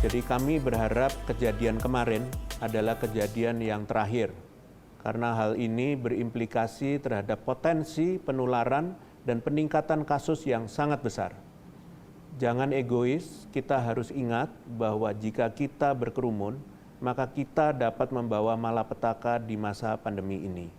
Jadi kami berharap kejadian kemarin adalah kejadian yang terakhir, karena hal ini berimplikasi terhadap potensi penularan dan peningkatan kasus yang sangat besar. Jangan egois, kita harus ingat bahwa jika kita berkerumun, maka kita dapat membawa malapetaka di masa pandemi ini.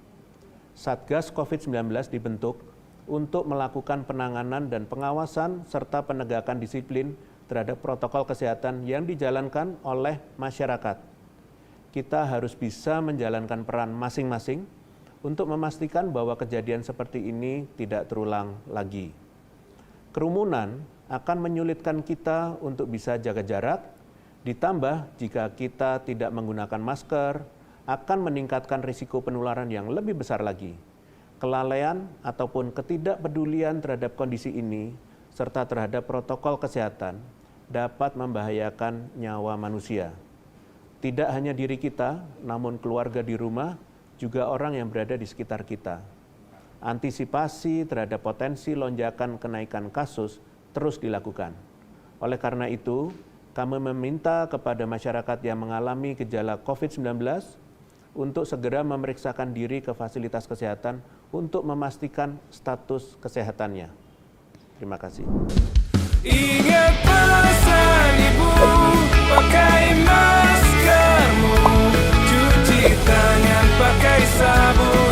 Satgas COVID-19 dibentuk untuk melakukan penanganan dan pengawasan serta penegakan disiplin terhadap protokol kesehatan yang dijalankan oleh masyarakat. Kita harus bisa menjalankan peran masing-masing untuk memastikan bahwa kejadian seperti ini tidak terulang lagi. Kerumunan akan menyulitkan kita untuk bisa jaga jarak, ditambah jika kita tidak menggunakan masker, akan meningkatkan risiko penularan yang lebih besar lagi. Kelalaian ataupun ketidakpedulian terhadap kondisi ini serta terhadap protokol kesehatan dapat membahayakan nyawa manusia. Tidak hanya diri kita, namun keluarga di rumah, juga orang yang berada di sekitar kita. Antisipasi terhadap potensi lonjakan kenaikan kasus terus dilakukan. Oleh karena itu, kami meminta kepada masyarakat yang mengalami gejala COVID-19 untuk segera memeriksakan diri ke fasilitas kesehatan untuk memastikan status kesehatannya. Terima kasih. Ingat pesan ibu, pakai maskermu, cuci tangan pakai sabun.